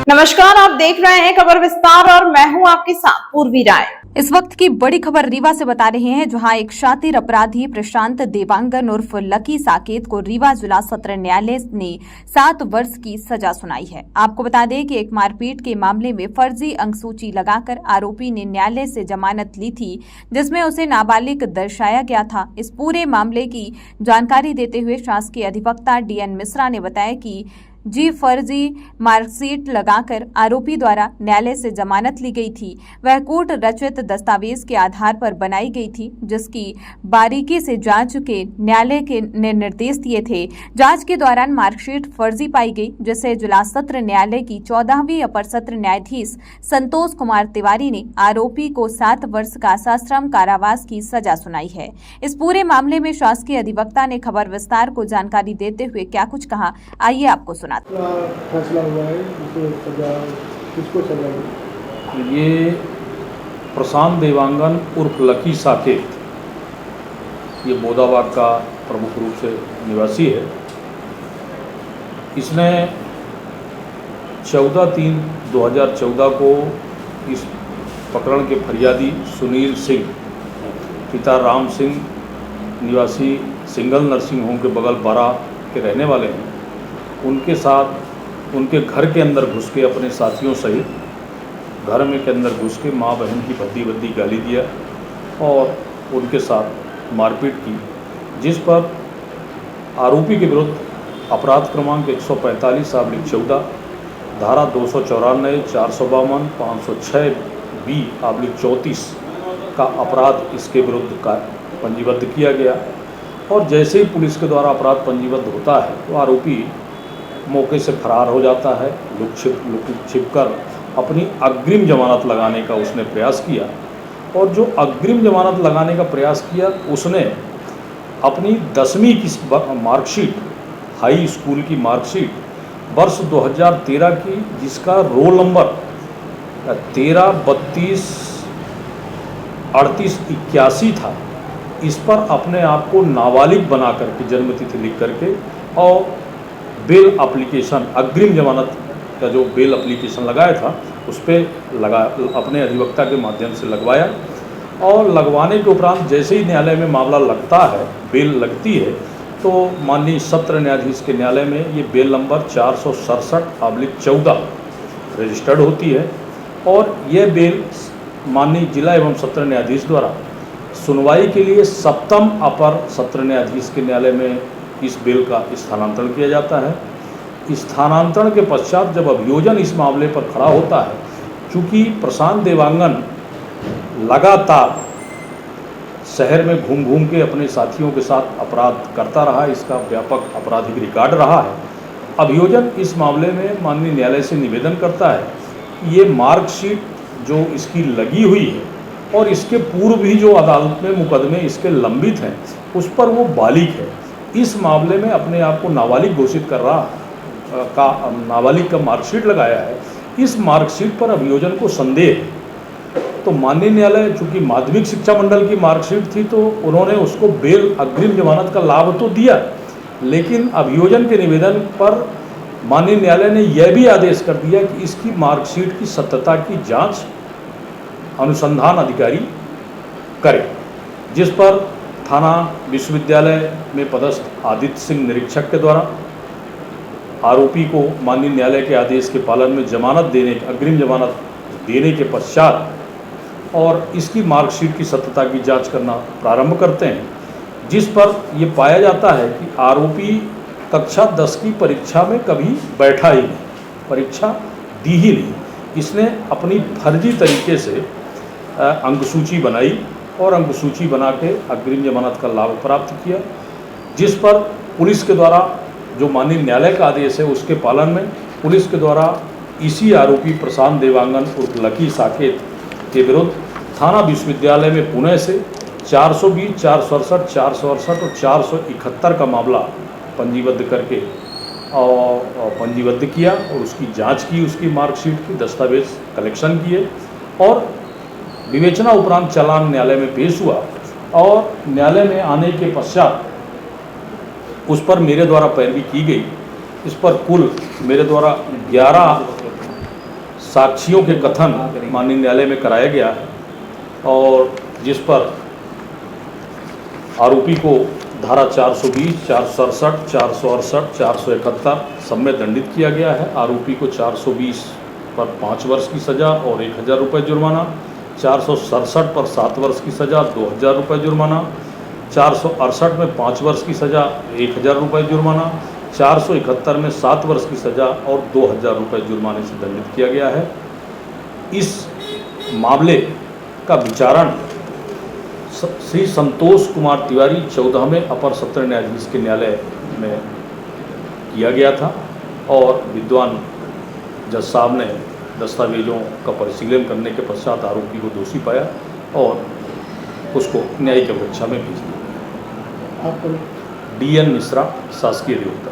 नमस्कार, आप देख रहे हैं खबर विस्तार और मैं हूं आपके साथ पूर्वी राय। इस वक्त की बड़ी खबर रीवा से बता रहे हैं, जहां एक शातिर अपराधी प्रशांत देवांगन उर्फ लकी साकेत को रीवा जिला सत्र न्यायालय ने 7 वर्ष की सजा सुनाई है। आपको बता दें कि एक मारपीट के मामले में फर्जी अंकसूची लगाकर आरोपी ने न्यायालय से जमानत ली थी, जिसमें उसे नाबालिग दर्शाया गया था। इस पूरे मामले की जानकारी देते हुए शासकीय अधिवक्ता DN मिश्रा ने बताया कि फर्जी मार्कशीट लगाकर आरोपी द्वारा न्यायालय से जमानत ली गई थी। वह कोर्ट रचित दस्तावेज के आधार पर बनाई गई थी, जिसकी बारीकी से जांच के न्यायालय के निर्देश दिए थे। जांच के दौरान मार्कशीट फर्जी पाई गई, जिसे जिला सत्र न्यायालय की 14वीं अपर सत्र न्यायाधीश संतोष कुमार तिवारी ने आरोपी को 7 वर्ष का सश्रम कारावास की सजा सुनाई है। इस पूरे मामले में शासकीय अधिवक्ता ने खबर विस्तार को जानकारी देते हुए क्या कुछ कहा, आइए आपको सुना। फैसला हुआ है, किसको सजा हुई? ये प्रशांत देवांगन उर्फ लकी साकेत, ये बोदाबाग का प्रमुख रूप से निवासी है। इसने 14/3/2014 को इस प्रकरण के फरियादी सुनील सिंह, पिता राम सिंह, निवासी सिंगल नर्सिंग होम के बगल बारा के रहने वाले हैं, उनके साथ उनके घर के अंदर घुस के अपने साथियों सहित घर में के अंदर घुस के माँ बहन की भद्दी गाली दिया और उनके साथ मारपीट की, जिस पर आरोपी के विरुद्ध अपराध क्रमांक 145/14, धारा 294, 452, 506B/34 का अपराध इसके विरुद्ध का पंजीबद्ध किया गया। और जैसे ही पुलिस के द्वारा अपराध पंजीबद्ध होता है तो आरोपी मौके से फरार हो जाता है। लुक छिप कर अपनी अग्रिम जमानत लगाने का उसने प्रयास किया, और जो अग्रिम जमानत लगाने का प्रयास किया उसने अपनी 10वीं की मार्कशीट, हाई स्कूल की मार्कशीट वर्ष 2013 की, जिसका रोल नंबर 13/32/3881 था, इस पर अपने आप को नाबालिग बना करके जन्मतिथि लिख करके और बेल एप्लीकेशन, अग्रिम जमानत का जो बेल एप्लीकेशन लगाया था उस पर अपने अधिवक्ता के माध्यम से लगवाया। और लगवाने के उपरांत जैसे ही न्यायालय में मामला लगता है, बेल लगती है, तो माननीय सत्र न्यायाधीश के न्यायालय में ये बेल नंबर 467/14 रजिस्टर्ड होती है। और यह बेल माननीय जिला एवं सत्र न्यायाधीश द्वारा सुनवाई के लिए 7म अपर सत्र न्यायाधीश के न्यायालय में इस बेल का स्थानांतरण किया जाता है। स्थानांतरण के पश्चात जब अभियोजन इस मामले पर खड़ा होता है, चूँकि प्रशांत देवांगन लगातार शहर में घूम के अपने साथियों के साथ अपराध करता रहा, इसका व्यापक आपराधिक रिकॉर्ड रहा है, अभियोजन इस मामले में माननीय न्यायालय से निवेदन करता है कि ये मार्कशीट जो इसकी लगी हुई है और इसके पूर्व भी जो अदालत में मुकदमे इसके लंबित हैं उस पर वो बालिग है, इस मामले में अपने आप को नाबालिग घोषित कर रहा नाबालिग का मार्कशीट लगाया है। इस मार्कशीट पर अभियोजन को संदेह है, तो माननीय न्यायालय चूँकि माध्यमिक शिक्षा मंडल की मार्कशीट थी तो उन्होंने उसको बेल अग्रिम जमानत का लाभ तो दिया, लेकिन अभियोजन के निवेदन पर माननीय न्यायालय ने यह भी आदेश कर दिया कि इसकी मार्कशीट की सत्यता की जाँच अनुसंधान अधिकारी करे, जिस पर थाना विश्वविद्यालय में पदस्थ आदित्य सिंह निरीक्षक के द्वारा आरोपी को माननीय न्यायालय के आदेश के पालन में अग्रिम जमानत देने के पश्चात और इसकी मार्कशीट की सत्यता की जांच करना प्रारंभ करते हैं, जिस पर यह पाया जाता है कि आरोपी कक्षा 10 की परीक्षा में कभी बैठा ही नहीं, परीक्षा दी ही नहीं। इसने अपनी फर्जी तरीके से अंकसूची बनाई और अंकसूची बना के अग्रिम जमानत का लाभ प्राप्त किया, जिस पर पुलिस के द्वारा जो माननीय न्यायालय का आदेश है उसके पालन में पुलिस के द्वारा इसी आरोपी प्रशांत देवांगन उर्फ लकी साकेत के विरुद्ध थाना विश्वविद्यालय में पुणे से 420, 467, 468 और 471 का मामला पंजीबद्ध करके और पंजीबद्ध किया और उसकी जांच की, उसकी मार्कशीट की दस्तावेज कलेक्शन किए और विवेचना उपरांत चालान न्यायालय में पेश हुआ। और न्यायालय में आने के पश्चात उस पर मेरे द्वारा पैरवी की गई। इस पर कुल मेरे द्वारा साक्षियों के कथन माननीय न्यायालय में कराया गया है और जिस पर आरोपी को धारा 420, 467, 468, 471 सब में दंडित किया गया है। आरोपी को 420 पर 5 वर्ष की सज़ा और 1000 रुपये जुर्माना, 467 पर 7 वर्ष की सज़ा 2000 रुपये जुर्माना, 468 में 5 वर्ष की सज़ा 1000 रुपये जुर्माना, 471 में 7 वर्ष की सज़ा और 2000 रुपये जुर्माने से दंडित किया गया है। इस मामले का विचारण श्री संतोष कुमार तिवारी 14वें अपर सत्र न्यायाधीश के न्यायालय में किया गया था और विद्वान जज साहब ने दस्तावेजों का परिशीलन करने के पश्चात आरोपी को दोषी पाया और उसको न्यायिक अपेक्षा में भेज दिया। आपको DN मिश्रा, शासकीय अधिवक्ता।